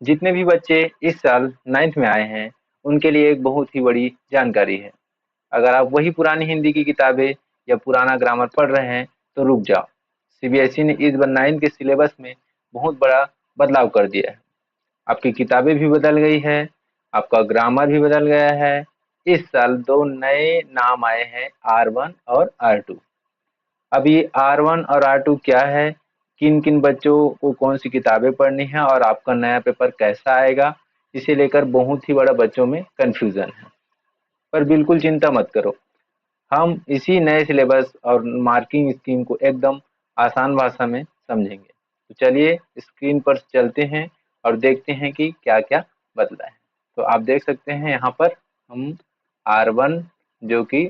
जितने भी बच्चे इस साल 9th में आए हैं, उनके लिए एक बहुत ही बड़ी जानकारी है। अगर आप वही पुरानी हिंदी की किताबें या पुराना ग्रामर पढ़ रहे हैं, तो रुक जाओ। सीबीएसई ने इस बार 9th के सिलेबस में बहुत बड़ा बदलाव कर दिया है। आपकी किताबें भी बदल गई है, आपका ग्रामर भी बदल गया है। इस साल 2 नए नाम आए हैं, R1 और R2। अब ये R1 और R2 क्या है, किन-किन बच्चों को कौन-सी किताबें पढ़नी है और आपका नया पेपर कैसा आएगा, इसे लेकर बहुत ही बड़ा बच्चों में कन्फ्यूज़न है। पर बिल्कुल चिंता मत करो, हम इसी नए सिलेबस और मार्किंग स्कीम को एकदम आसान भाषा में समझेंगे। तो चलिए स्क्रीन पर चलते हैं और देखते हैं कि क्या-क्या बदला है। तो आप देख सकते हैं यहाँ पर हम R1 जो कि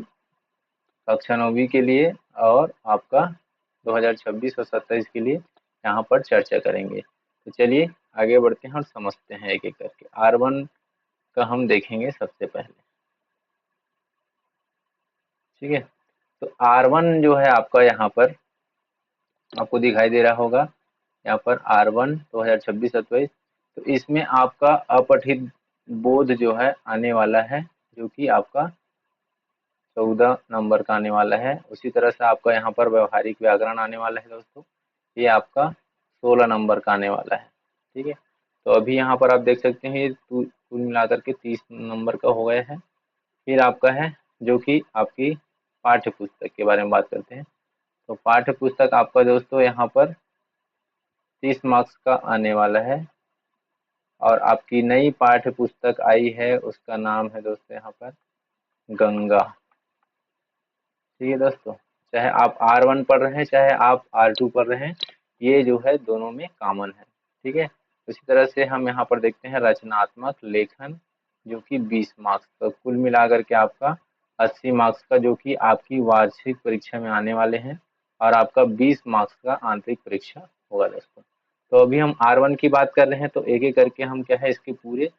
कक्षा 9वीं के लिए और आपका 2026 और 27 के लिए यहाँ पर चर्चा करेंगे। तो चलिए आगे बढ़ते हैं और समझते हैं एक-एक करके। R1 का हम देखेंगे सबसे पहले, ठीक है? तो R1 जो है आपका यहाँ पर आपको दिखाई दे रहा होगा, यहाँ पर R1 2026-27। तो इसमें आपका अपठित बोध जो है आने वाला है, जो कि आपका 14 नंबर का आने वाला है। उसी तरह से आपका यहाँ पर व्यवहारिक व्याकरण आने वाला है दोस्तों, ये आपका 16 नंबर का आने वाला है, ठीक है? तो अभी यहाँ पर आप देख सकते हैं ये कुल मिलाकर के 30 नंबर का हो गया है। फिर आपका है जो कि आपकी पाठ्य पुस्तक के बारे में बात करते हैं। तो पाठ्य पुस्तक आपका दोस्तों यहाँ पर 30 मार्क्स का आने वाला है और आपकी नई पाठ्य पुस्तक आई है, उसका नाम है दोस्तों यहाँ पर गंगा। ठीक है दोस्तों, चाहे आप R1 पढ़ रहे हैं चाहे आप R2 पढ़ रहे हैं, ये जो है दोनों में कॉमन है। ठीक है, उसी तरह से हम यहाँ पर देखते हैं रचनात्मक लेखन जो कि 20 मार्क्स का, कुल मिलाकर के आपका 80 मार्क्स का, जो कि आपकी वार्षिक परीक्षा में आने वाले हैं और आपका 20 मार्क्स का आंतरिक परीक्षा होगा दोस्तों। तो अभी हम R1 की बात कर रहे हैं, तो एक एक करके हम क्या है इसके पूरे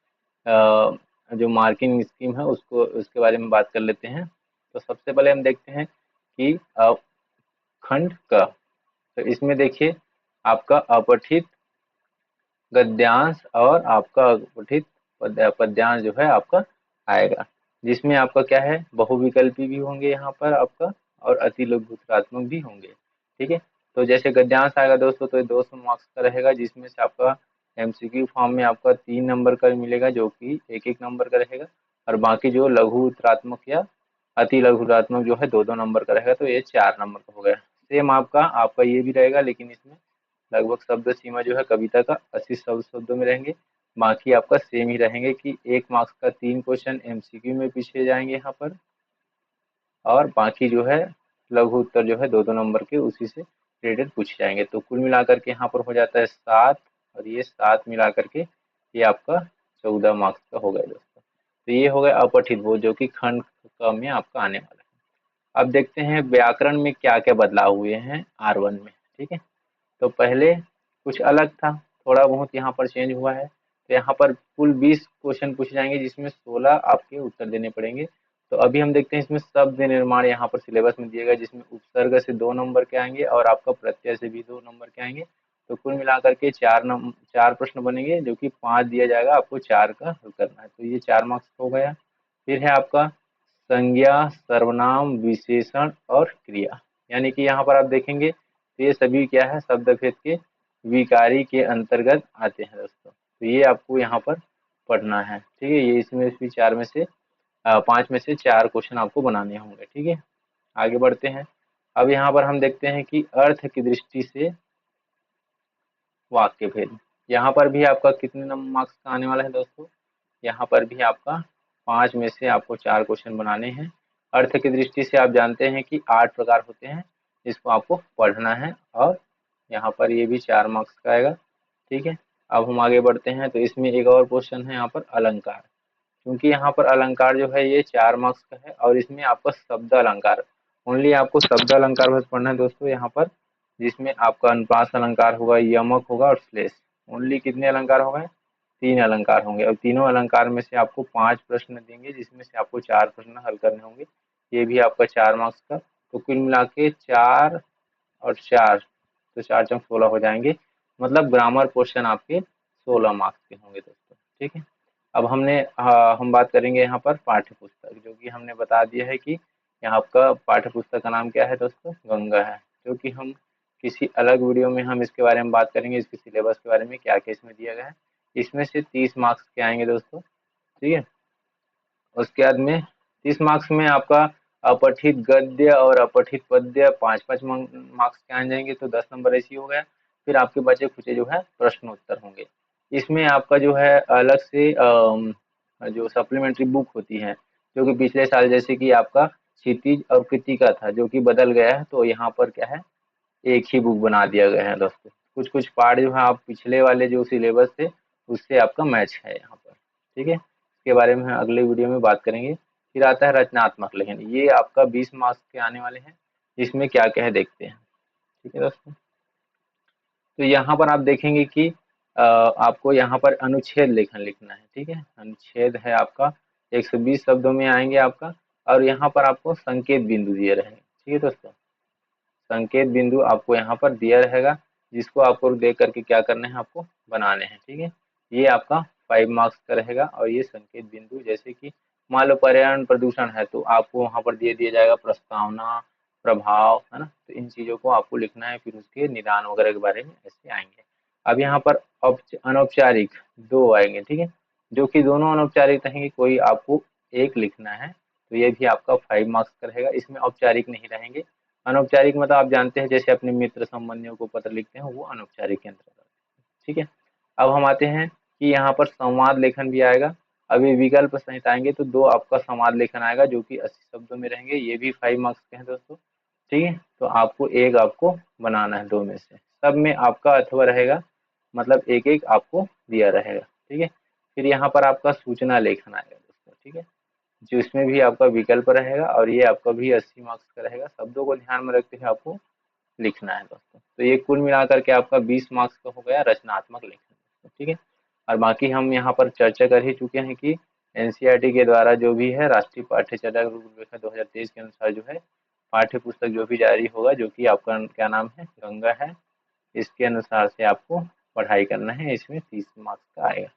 जो मार्किंग स्कीम है उसको उसके बारे में बात कर लेते हैं। तो सबसे पहले हम देखते हैं कि खंड क, तो इसमें देखिए आपका अपठित गद्यांश और आपका अपठित पद्यांश जो है आपका आएगा, जिसमें आपका क्या है बहुविकल्पी भी होंगे यहाँ पर आपका और अति लघुत्रात्मक भी होंगे। ठीक है, तो जैसे गद्यांश आएगा दोस्तों तो ये 200 मार्क्स का रहेगा, जिसमें से आपका एमसीक्यू फॉर्म में आपका 3 नंबर का मिलेगा जो कि एक एक नंबर का रहेगा, और बाकी जो लघुत्रात्मक या अति लघुत्रात्मक जो है 2-2 नंबर का रहेगा, तो ये 4 नंबर का हो गया। सेम आपका आपका ये भी रहेगा, लेकिन इसमें लगभग शब्द सीमा जो है कविता का 80 शब्दों में रहेंगे। बाकी आपका सेम ही रहेंगे कि 1 मार्क्स का 3 क्वेश्चन एमसीक्यू में पूछे जाएंगे यहाँ पर, और बाकी जो है लघु उत्तर जो है 2-2 नंबर के उसी से रिलेटेड पूछे जाएंगे। तो कुल मिलाकर के यहाँ पर हो जाता है 7, और ये 7 मिलाकर के ये आपका 14 मार्क्स का हो गया दोस्तों। तो ये हो गया अपठित बोध जो कि खंड क में आपका आने वाला है। अब देखते हैं व्याकरण में क्या क्या बदलाव हुए हैं R1 में। ठीक है, तो पहले कुछ अलग था, थोड़ा बहुत यहाँ पर चेंज हुआ है। तो यहाँ पर कुल 20 क्वेश्चन पूछे जाएंगे, जिसमें 16 आपके उत्तर देने पड़ेंगे। तो अभी हम देखते हैं इसमें शब्द निर्माण यहाँ पर सिलेबस में दिया गया, जिसमें उपसर्ग से 2 नंबर के आएंगे और आपका प्रत्यय से भी 2 नंबर के आएंगे। तो कुल मिलाकर के 4 प्रश्न बनेंगे, जो कि 5 दिया जाएगा, आपको 4 का हल करना है। तो ये 4 मार्क्स हो गया। फिर है आपका संज्ञा, सर्वनाम, विशेषण और क्रिया, यानी कि यहाँ पर आप देखेंगे तो ये सभी क्या है शब्द भेद के विकारी के अंतर्गत आते हैं दोस्तों। तो ये आपको यहाँ पर पढ़ना है। ठीक है, ये इसमें भी 4 में से 5 में से 4 क्वेश्चन आपको बनाने होंगे। ठीक है, आगे बढ़ते हैं। अब यहाँ पर हम देखते हैं कि अर्थ की दृष्टि से वाक्य भेद, यहाँ पर भी आपका कितने नंबर मार्क्स का आने वाला है दोस्तों, यहाँ पर भी आपका 5 में से आपको 4 क्वेश्चन बनाने हैं। अर्थ की दृष्टि से आप जानते हैं कि 8 प्रकार होते हैं, इसको आपको पढ़ना है, और यहाँ पर ये भी 4 मार्क्स का आएगा। ठीक है, अब हम आगे बढ़ते हैं। तो इसमें एक और क्वेश्चन है यहाँ पर अलंकार, क्योंकि यहाँ पर अलंकार जो है ये 4 मार्क्स का है, और इसमें आपका शब्द अलंकार, ओनली आपको शब्द अलंकार बस पढ़ना है दोस्तों यहाँ पर, जिसमें आपका अनुप्रास अलंकार होगा, यमक होगा और श्लेष। ओनली कितने अलंकार हो गए, 3 अलंकार होंगे, और तीनों अलंकार में से आपको 5 प्रश्न देंगे, जिसमें से आपको 4 प्रश्न हल करने होंगे, ये भी आपका 4 मार्क्स का। तो कुल मिला के 4 और 4, तो 4 चौक 16 हो जाएंगे, मतलब ग्रामर क्वेश्चन आपके 16 मार्क्स के होंगे दोस्तों। ठीक है, अब हम बात करेंगे यहाँ पर पाठ्य पुस्तक, जो कि हमने बता दिया है कि यहाँ आपका पाठ्य पुस्तक का नाम क्या है दोस्तों, गंगा है। जो कि हम किसी अलग वीडियो में हम इसके बारे में बात करेंगे, इसके सिलेबस के बारे में, क्या क्या इसमें दिया गया है। इसमें से 30 मार्क्स के आएंगे दोस्तों। ठीक है, उसके बाद में 30 मार्क्स में आपका अपठित गद्य और अपठित पद्य 5-5 मार्क्स के आ जाएंगे, तो 10 नंबर ऐसे ही हो गया। फिर आपके बचे खुचे जो है प्रश्न उत्तर होंगे। इसमें आपका जो है अलग से जो सप्लीमेंट्री बुक होती है, जो कि पिछले साल जैसे कि आपका क्षितिज और कृतिका था, जो कि बदल गया है, तो यहाँ पर क्या है, एक ही बुक बना दिया गया है दोस्तों। कुछ कुछ पार्ट जो है आप पिछले वाले जो सिलेबस थे उससे आपका मैच है यहाँ पर। ठीक है, इसके बारे में अगले वीडियो में बात करेंगे। फिर आता है रचनात्मक लेखन, ये आपका 20 मार्क्स के आने वाले हैं। इसमें क्या क्या है देखते हैं। ठीक है दोस्तों, तो यहाँ पर आप देखेंगे कि आपको यहाँ पर अनुच्छेद लेखन लिखना है। ठीक है, अनुच्छेद है आपका 120 शब्दों में आएंगे आपका, और यहाँ पर आपको संकेत बिंदु दिए रहेंगे। ठीक है दोस्तों, संकेत बिंदु आपको यहाँ पर दिया रहेगा, जिसको आपको देख करके क्या करना है, आपको बनाने हैं। ठीक है, ये आपका 5 मार्क्स का रहेगा। और ये संकेत बिंदु जैसे कि मान लो पर्यावरण प्रदूषण है, तो आपको वहाँ पर दे दिया जाएगा प्रस्तावना, प्रभाव, है ना। तो इन चीजों को आपको लिखना है, फिर उसके निदान वगैरह के बारे में ऐसे आएंगे। अब यहाँ पर अनौपचारिक 2 आएंगे। ठीक है, जो कि दोनों अनौपचारिक रहेंगे, कोई आपको एक लिखना है, तो ये भी आपका 5 मार्क्स का रहेगा। इसमें औपचारिक नहीं रहेंगे। अनौपचारिक मतलब आप जानते हैं, जैसे अपने मित्र संबंधियों को पत्र लिखते हैं, वो अनौपचारिक के अंतर्गत। ठीक है, अब हम आते हैं कि यहाँ पर संवाद लेखन भी आएगा। अभी विकल्प सहित आएंगे, तो 2 आपका संवाद लेखन आएगा, जो कि 80 शब्दों में रहेंगे। ये भी 5 मार्क्स के हैं दोस्तों। ठीक है, तो आपको एक आपको बनाना है 2 में से, सब में आपका अथवा रहेगा, मतलब एक एक आपको दिया रहेगा। ठीक है, फिर यहाँ पर आपका सूचना लेखन आएगा दोस्तों। ठीक है, जो इसमें भी आपका विकल्प रहेगा, और ये आपका भी 80 मार्क्स का रहेगा। शब्दों को ध्यान में रखते हुए आपको लिखना है दोस्तों। तो ये कुल मिलाकर के आपका 20 मार्क्स का हो गया रचनात्मक लेखन। ठीक है, और बाकी हम यहाँ पर चर्चा कर ही चुके हैं कि एनसीईआरटी के द्वारा जो भी है राष्ट्रीय पाठ्यचर्या रूपरेखा 2023 के अनुसार जो है पाठ्य पुस्तक जो भी जारी होगा, जो कि आपका क्या नाम है, गंगा है, इसके अनुसार से आपको पढ़ाई करना है। इसमें 30 मार्क्स का आएगा।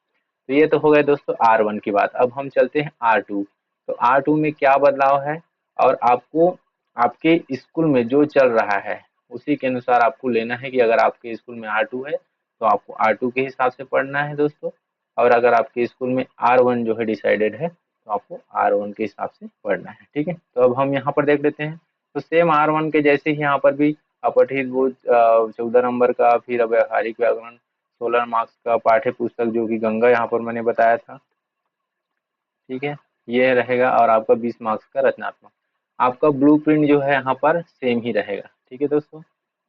तो ये तो हो गया दोस्तों R1 की बात। अब हम चलते हैं R2। तो R2 में क्या बदलाव है, और आपको आपके स्कूल में जो चल रहा है उसी के अनुसार आपको लेना है, कि अगर आपके स्कूल में R2 है तो आपको R2 के हिसाब से पढ़ना है दोस्तों, और अगर आपके स्कूल में R1 जो है डिसाइडेड है, तो आपको R1 के हिसाब से पढ़ना है। ठीक है, तो अब हम यहाँ पर देख लेते हैं। तो सेम R1 के जैसे ही यहाँ पर भी अपठित बोध 14 नंबर का, फिर व्यावहारिक व्याकरण 16 मार्क्स का पाठ्य पुस्तक, जो कि गंगा यहाँ पर मैंने बताया था। ठीक है, ये रहेगा, और आपका 20 मार्क्स का रचनात्मक। आपका ब्लूप्रिंट जो है यहाँ पर सेम ही रहेगा। ठीक है दोस्तों,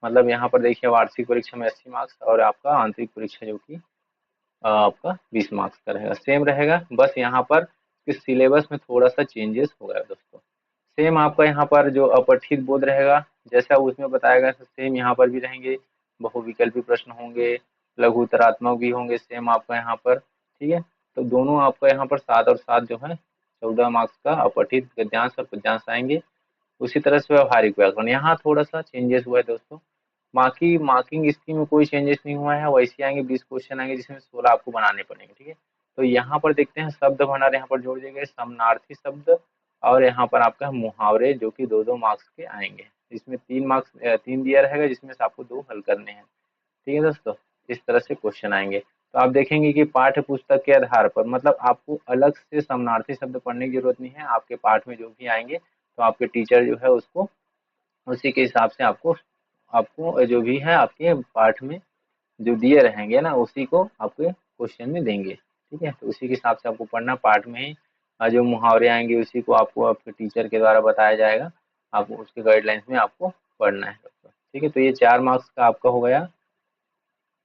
मतलब यहाँ पर देखिए वार्षिक परीक्षा में 80 मार्क्स, और आपका आंतरिक परीक्षा जो कि आपका 20 मार्क्स का रहेगा, सेम रहेगा। बस यहाँ पर इस सिलेबस में थोड़ा सा चेंजेस होगा दोस्तों। सेम आपका यहाँ पर जो अपठित बोध रहेगा, जैसा उसमें बताया गया सेम यहाँ पर भी रहेंगे। बहुविकल्पी प्रश्न होंगे, लघु उत्तरात्मक भी होंगे सेम आपका यहाँ पर। ठीक है, तो दोनों आपका यहाँ पर 7 और 7 जो है 14 मार्क्स का अपठित गद्यांश और पद्यांश आएंगे। उसी तरह से व्यवहारिक व्याकरण यहाँ थोड़ा सा चेंजेस हुआ है दोस्तों। बाकी मार्किंग स्कीम में कोई चेंजेस नहीं हुआ है, वैसे आएंगे 20 क्वेश्चन आएंगे, जिसमें 16 आपको बनाने पड़ेंगे। ठीक है, तो यहाँ पर देखते हैं शब्द भंडार यहाँ पर जोड़ दिए गए, समानार्थी शब्द, और यहाँ पर आपका मुहावरे, जो कि 2-2 मार्क्स के आएंगे। इसमें 3 मार्क्स 3 दिया रहेगा, जिसमें से आपको 2 हल करने हैं। ठीक है दोस्तों, इस तरह से क्वेश्चन आएंगे। तो आप देखेंगे कि पाठ्य पुस्तक के आधार पर, मतलब आपको अलग से समानार्थी शब्द पढ़ने की जरूरत नहीं है। आपके पाठ में जो भी आएंगे, तो आपके टीचर जो है उसको उसी के हिसाब से आपको आपको जो भी है आपके पाठ में जो दिए रहेंगे ना, उसी को आपके क्वेश्चन में देंगे। ठीक है, तो उसी के हिसाब से आपको पढ़ना, पाठ में ही जो मुहावरे आएंगे उसी को आपको आपके टीचर के द्वारा बताया जाएगा, आपको उसके गाइडलाइंस में आपको पढ़ना है। ठीक है, तो ये 4 मार्क्स का आपका हो गया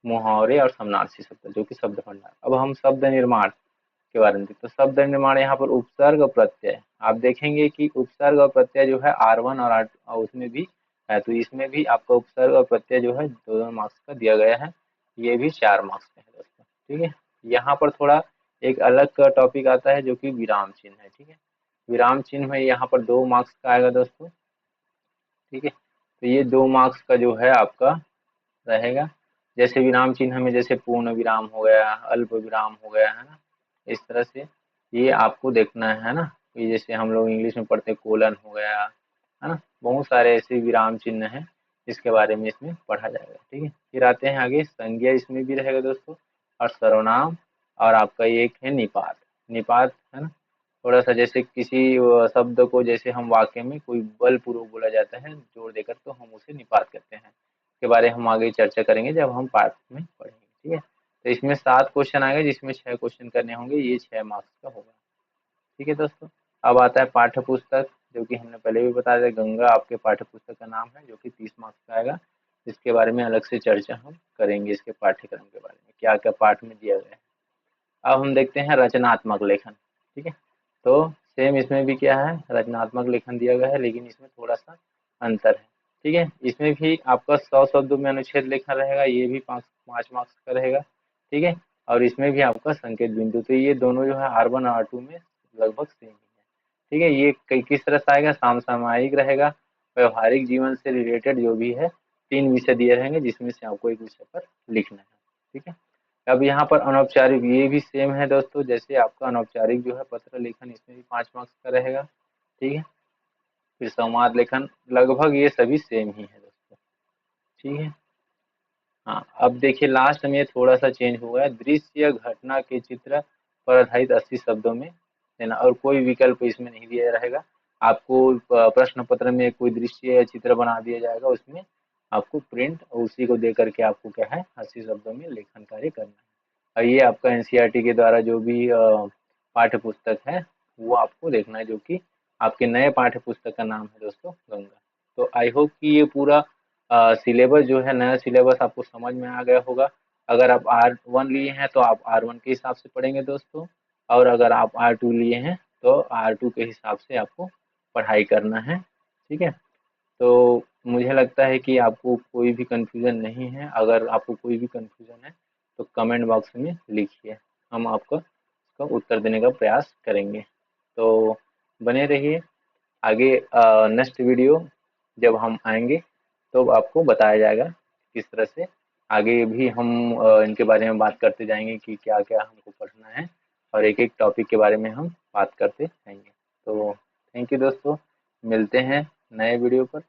मुहावरे और समानार्थी शब्द, जो कि शब्द भंडार। अब हम शब्द निर्माण के बारे में देखते हैं। तो शब्द निर्माण यहाँ पर उपसर्ग और प्रत्यय, आप देखेंगे कि उपसर्ग और प्रत्यय जो है R1 और R2 उसमें भी है, तो इसमें भी आपका उपसर्ग और प्रत्यय जो है 2-2 मार्क्स का दिया गया है। ये भी 4 मार्क्स का है दोस्तों। ठीक है, यहाँ पर थोड़ा एक अलग का टॉपिक आता है, जो कि विराम चिन्ह है। ठीक है, विराम चिन्ह में यहाँ पर 2 मार्क्स का आएगा दोस्तों। ठीक है, तो ये 2 मार्क्स का जो है आपका रहेगा, जैसे विराम चिन्ह में जैसे पूर्ण विराम हो गया, अल्प विराम हो गया, है ना, इस तरह से ये आपको देखना है ना। ये जैसे हम लोग इंग्लिश में पढ़ते हैं कोलन हो गया, है ना, बहुत सारे ऐसे विराम चिन्ह हैं, इसके बारे में इसमें पढ़ा जाएगा। ठीक है, फिर आते हैं आगे, संज्ञा इसमें भी रहेगा दोस्तों, और सर्वनाम, और आपका ये एक है निपात। निपात है ना, थोड़ा सा जैसे किसी शब्द को जैसे हम वाक्य में कोई बलपूर्वक बोला जाता है जोर देकर, तो हम उसे निपात कहते हैं। के बारे में हम आगे चर्चा करेंगे जब हम पाठ में पढ़ेंगे। ठीक है, तो इसमें 7 क्वेश्चन आएंगे, जिसमें 6 क्वेश्चन करने होंगे, ये 6 मार्क्स का होगा। ठीक है दोस्तों, अब आता है पाठ्य पुस्तक, जो कि हमने पहले भी बताया था, गंगा आपके पाठ्य पुस्तक का नाम है, जो कि 30 मार्क्स का आएगा। इसके बारे में अलग से चर्चा हम करेंगे, इसके पाठ्यक्रम के बारे में क्या क्या पाठ में दिया गया है। अब हम देखते हैं रचनात्मक लेखन। ठीक है, तो सेम इसमें भी क्या है, रचनात्मक लेखन दिया गया है, लेकिन इसमें थोड़ा सा अंतर है। ठीक है, इसमें भी आपका 100 शब्दों में अनुच्छेद लेखन रहेगा, ये भी 5 मार्क्स का रहेगा। ठीक है, और इसमें भी आपका संकेत बिंदु, तो ये दोनों जो है R1 और R2 में लगभग सेम ही है। ठीक है, ये किस तरह से आएगा, समसामयिक रहेगा, व्यवहारिक जीवन से रिलेटेड जो भी है 3 विषय दिए रहेंगे, जिसमें से आपको एक विषय पर लिखना है। ठीक है, अब यहाँ पर अनौपचारिक ये भी सेम है दोस्तों, जैसे आपका अनौपचारिक जो है पत्र लेखन, इसमें भी 5 मार्क्स का रहेगा। ठीक है, फिर संवाद लेखन, लगभग ये सभी सेम ही है दोस्तों। ठीक है, हाँ, अब देखिए लास्ट में थोड़ा सा चेंज हो गया, दृश्य या घटना के चित्र पर आधारित 80 शब्दों में देना, और कोई विकल्प इसमें नहीं दिया रहेगा। आपको प्रश्न पत्र में कोई दृश्य या चित्र बना दिया जाएगा, उसमें आपको प्रिंट और उसी को दे करके आपको क्या है 80 शब्दों में लेखन कार्य करना है। और ये आपका एनसीईआरटी के द्वारा जो भी पाठ्य पुस्तक है वो आपको देखना है, जो कि आपके नए पाठ्य पुस्तक का नाम है दोस्तों गंगा। तो आई होप कि ये पूरा सिलेबस जो है, नया सिलेबस आपको समझ में आ गया होगा। अगर आप R1 लिए हैं तो आप R1 के हिसाब से पढ़ेंगे दोस्तों, और अगर आप R2 लिए हैं तो R2 के हिसाब से आपको पढ़ाई करना है। ठीक है, तो मुझे लगता है कि आपको कोई भी कंफ्यूजन नहीं है। अगर आपको कोई भी कंफ्यूजन है तो कमेंट बॉक्स में लिखिए, हम आपको उसका उत्तर देने का प्रयास करेंगे। तो बने रहिए, आगे नेक्स्ट वीडियो जब हम आएंगे तो आपको बताया जाएगा किस तरह से आगे भी हम इनके बारे में बात करते जाएंगे कि क्या क्या हमको पढ़ना है, और एक एक टॉपिक के बारे में हम बात करते रहेंगे। तो थैंक यू दोस्तों, मिलते हैं नए वीडियो पर।